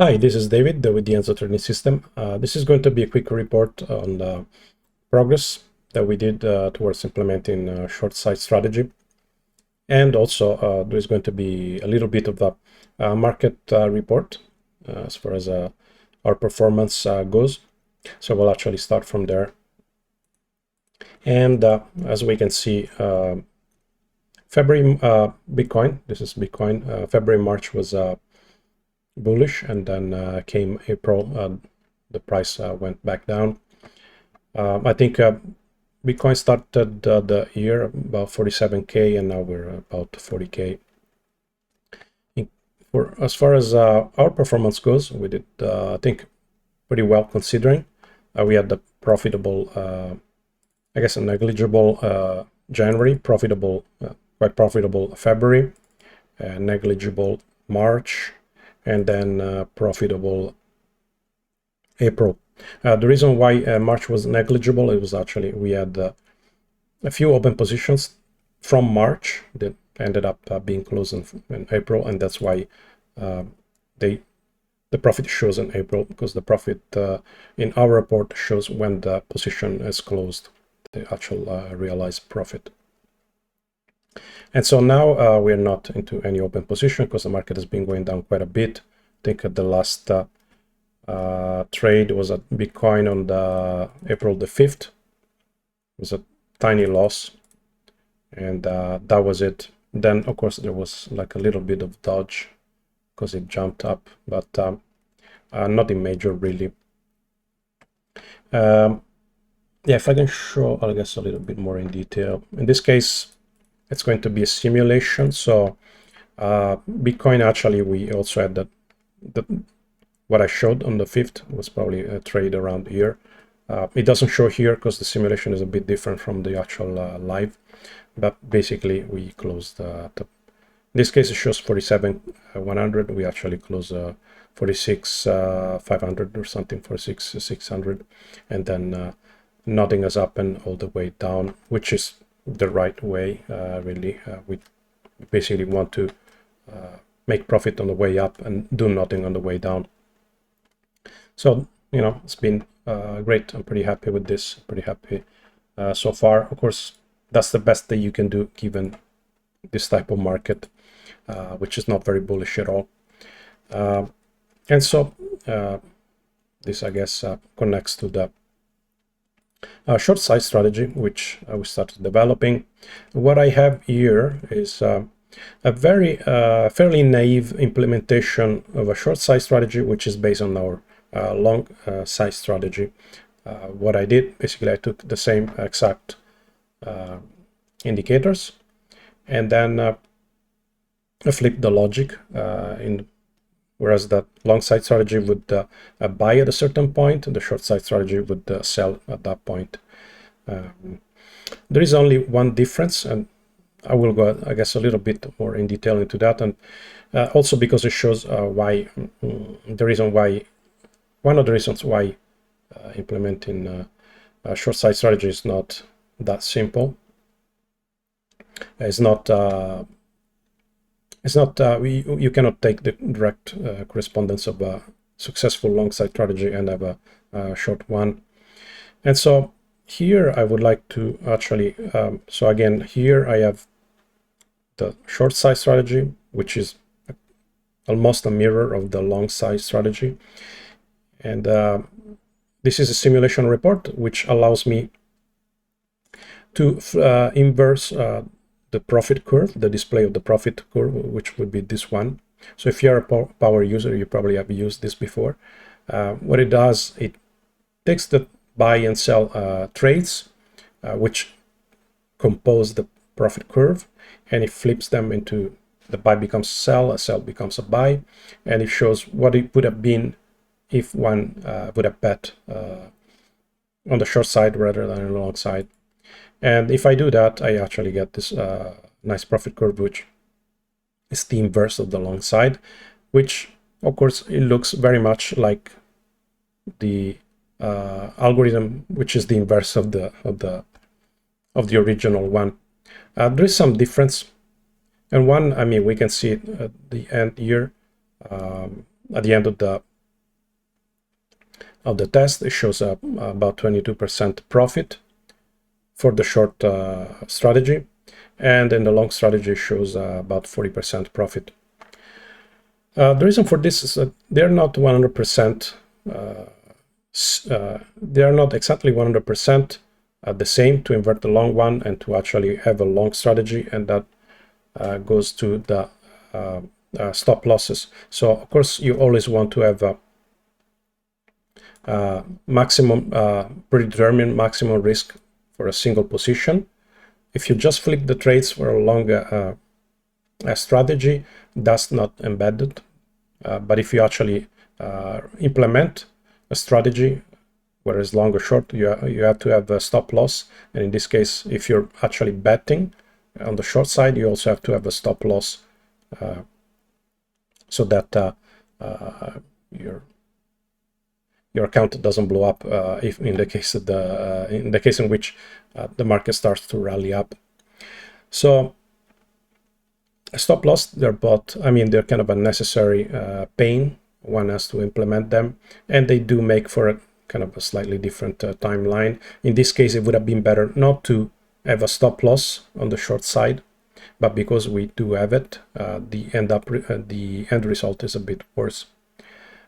Hi, this is David with the Enzo Trading System. This is going to be a quick report on the progress that we did towards implementing short side strategy. And also there's going to be a little bit of a market report as far as our performance goes. So we'll actually start from there. And as we can see, February Bitcoin, this is Bitcoin, February, March was bullish, and then came April, the price went back down. I think Bitcoin started the year about 47K, and now we're about 40K. As far as our performance goes, we did, I think, pretty well considering. We had the profitable, I guess, a negligible January, profitable, quite profitable February, negligible March, and then profitable April. The reason why March was negligible, it was actually we had a few open positions from March that ended up being closed in April, and that's why the profit shows in April, because the profit in our report shows when the position is closed, the actual realized profit. And so now we're not into any open position because the market has been going down quite a bit. I think the last trade was at Bitcoin on the April the 5th. It was a tiny loss, and that was it. Then, of course, there was like a little bit of dodge because it jumped up, but nothing major really. Yeah, if I can show, I guess, a little bit more in detail. In this case, it's going to be a simulation. So Bitcoin, actually, we also had what I showed on the 5th was probably a trade around here. It doesn't show here because the simulation is a bit different from the actual live, but basically we closed in this case it shows 47,100. We actually closed 46,500 or something, 46,600, and then nothing has happened all the way down, which is the right way. Really, we basically want to make profit on the way up and do nothing on the way down. So, you know, it's been great. I'm pretty happy with this, pretty happy so far. Of course, that's the best that you can do given this type of market, which is not very bullish at all. And so this, I guess, connects to the short side strategy, which we started developing. What I have here is a very fairly naive implementation of a short side strategy, which is based on our long side strategy. What I did, basically, I took the same exact indicators, and then I flipped the logic whereas the long side strategy would buy at a certain point, the short side strategy would sell at that point. There is only one difference, and I will go, I guess, a little bit more in detail into that, and also because it shows why one of the reasons why implementing a short side strategy is not that simple. It's not you cannot take the direct correspondence of a successful long side strategy and have a short one. And so here I would like to actually, so again, here I have the short side strategy, which is almost a mirror of the long side strategy. And this is a simulation report, which allows me to inverse the profit curve, the display of the profit curve, which would be this one. So if you're a power user, you probably have used this before. What it does, it takes the buy and sell trades, which compose the profit curve, and it flips them into the buy becomes sell, a sell becomes a buy, and it shows what it would have been if one would have bet on the short side rather than on the long side. And if I do that, I actually get this nice profit curve, which is the inverse of the long side, which, of course, it looks very much like the algorithm, which is the inverse of the original one. There is some difference, and one, I mean, we can see it at the end here, at the end of the of the test, it shows about 22% profit for the short strategy, and in the long strategy it shows about 40% profit. The reason for this is that they're not 100%, they're not exactly 100% the same to invert the long one and to actually have a long strategy, and that goes to the stop losses. So of course you always want to have a maximum predetermined maximum risk for a single position. If you just flip the trades for a longer strategy, that's not embedded. But if you actually implement a strategy, whereas long or short, you have to have a stop loss. And in this case, if you're actually betting on the short side, you also have to have a stop loss so that your account doesn't blow up if in the case of in the case in which the market starts to rally up. So stop loss, they're both, I mean, they're kind of a necessary pain. One has to implement them, and they do make for a kind of a slightly different timeline. In this case, it would have been better not to have a stop loss on the short side, but because we do have it, the end result is a bit worse.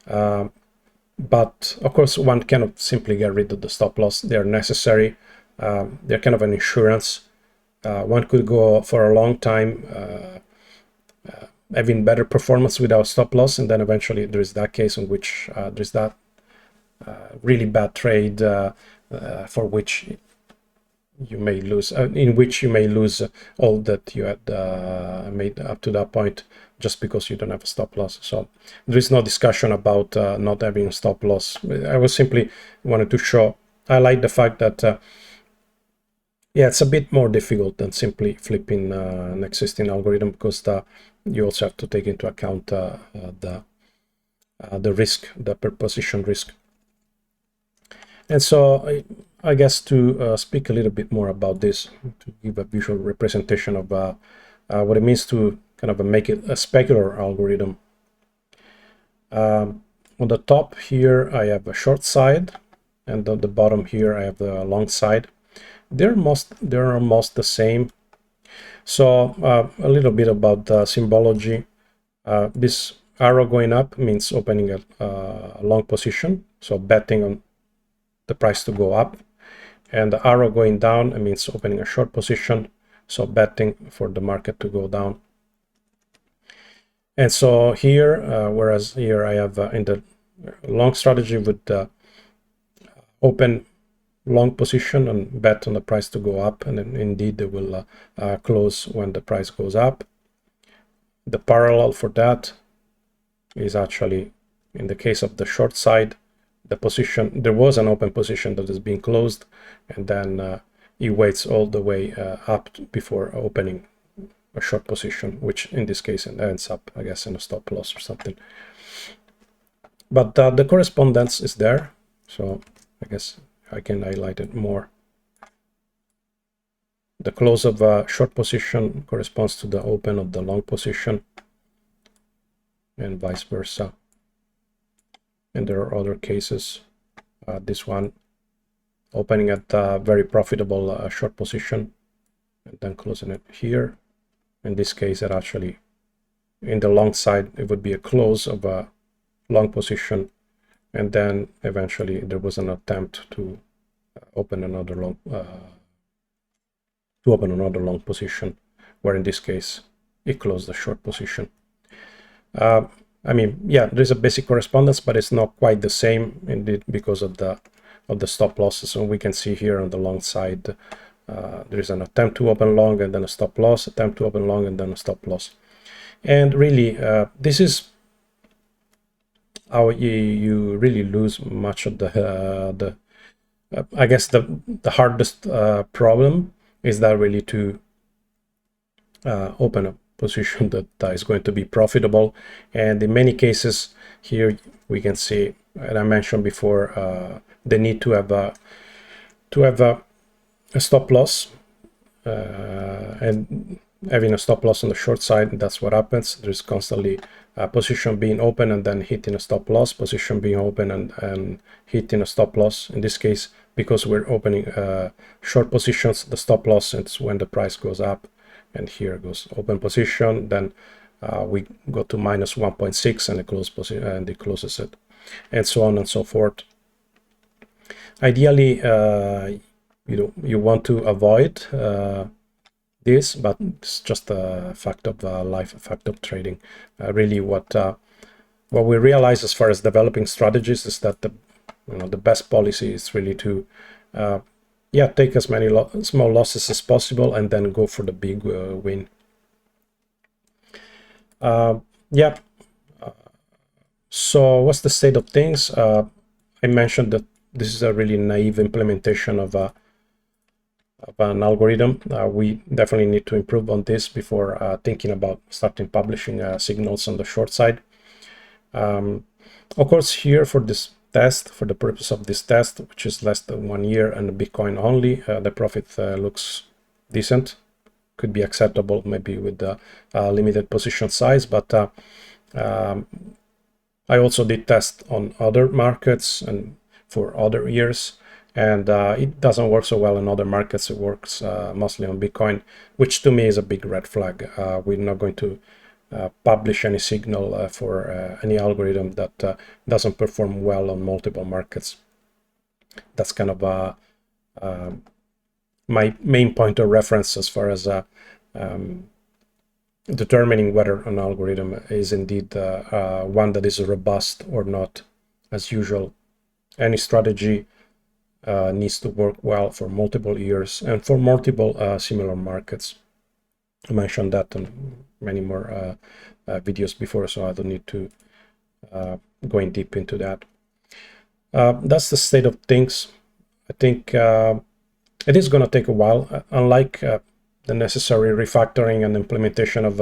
But of course, one cannot simply get rid of the stop loss. They're necessary. They're kind of an insurance. One could go for a long time having better performance without stop loss, and then eventually there is that case in which there's that really bad trade for which you may lose, in which you may lose all that you had made up to that point just because you don't have a stop loss. So there is no discussion about not having a stop loss. I was simply wanted to highlight the fact that yeah, it's a bit more difficult than simply flipping an existing algorithm, because you also have to take into account the risk, the per position risk. And so I guess to speak a little bit more about this, to give a visual representation of what it means to kind of make it a specular algorithm. On the top here, I have a short side, and on the bottom here, I have the long side. They're almost the same. So a little bit about the symbology. This arrow going up means opening a long position, so betting on the price to go up. And the arrow going down means opening a short position, so betting for the market to go down. And so here, whereas here I have in the long strategy would open long position and bet on the price to go up, and then indeed they will close when the price goes up. The parallel for that is actually, in the case of the short side, the position, there was an open position that is being closed, and then it waits all the way up before opening a short position, which in this case ends up, I guess, in a stop loss or something. But the correspondence is there, so I guess I can highlight it more. The close of a short position corresponds to the open of the long position, and vice versa. And there are other cases. This one opening at a very profitable short position and then closing it here. In this case, it actually, in the long side, it would be a close of a long position, and then eventually there was an attempt to open another long position, where in this case it closed the short position. I mean, yeah, there's a basic correspondence, but it's not quite the same indeed because of the stop losses. And we can see here on the long side, there is an attempt to open long and then a stop loss, attempt to open long and then a stop loss. And really, this is how you really lose much of the I guess the hardest problem is that really to open a position that is going to be profitable. And in many cases here we can see, and I mentioned before, the need to have a stop loss, and having a stop loss on the short side, that's what happens. There's constantly position being open and then hitting a stop loss, position being open and hitting a stop loss. In this case, because we're opening short positions, the stop loss is when the price goes up, and here goes open position, then we go to minus 1.6 and it closes it, and so on and so forth. Ideally, you want to avoid this, but it's just a fact of life, a fact of trading. Really, what we realize as far as developing strategies is that the best policy is really to take as many small losses as possible and then go for the big win. So what's the state of things? I mentioned that this is a really naive implementation of an algorithm. We definitely need to improve on this before thinking about starting publishing signals on the short side. Of course, here for this test, for the purpose of this test, which is less than 1 year and Bitcoin only, the profit looks decent. Could be acceptable maybe with the limited position size, but I also did test on other markets and for other years, and it doesn't work so well in other markets. It works mostly on Bitcoin, which to me is a big red flag. We're not going to publish any signal for any algorithm that doesn't perform well on multiple markets. That's kind of my main point of reference as far as determining whether an algorithm is indeed one that is robust or not. As usual, any strategy needs to work well for multiple years and for multiple similar markets. I mentioned that in many more videos before, so I don't need to go in deep into that. That's the state of things. I think it is going to take a while, unlike the necessary refactoring and implementation of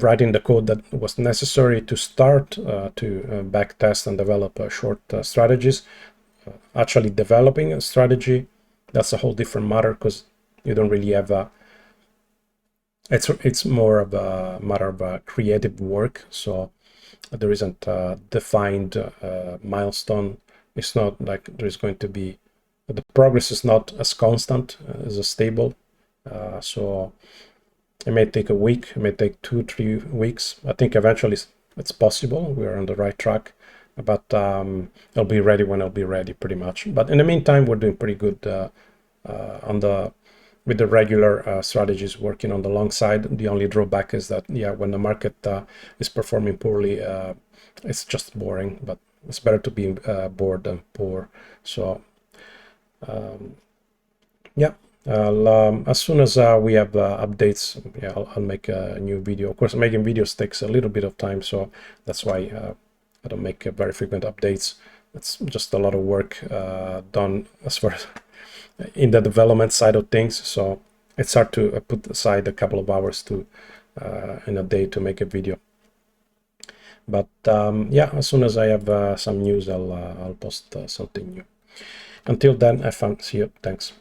writing the code that was necessary to start to backtest and develop short strategies. Actually developing a strategy, that's a whole different matter, because you don't really have a it's more of a matter of creative work, so there isn't a defined milestone. It's not like there's going to be, the progress is not as constant as a stable, so it may take a week, it may take 2-3 weeks. I think eventually it's possible, we're on the right track, but I'll be ready when I'll be ready, pretty much. But in the meantime, we're doing pretty good with the regular strategies working on the long side. The only drawback is that, when the market is performing poorly, it's just boring, but it's better to be bored than poor. So as soon as we have updates, I'll make a new video. Of course, making videos takes a little bit of time, so that's why I don't make very frequent updates. It's just a lot of work done as far as in the development side of things, so it's hard to put aside a couple of hours to in a day to make a video. But as soon as I have some news, I'll post something new. Until then, have fun. See you. Thanks.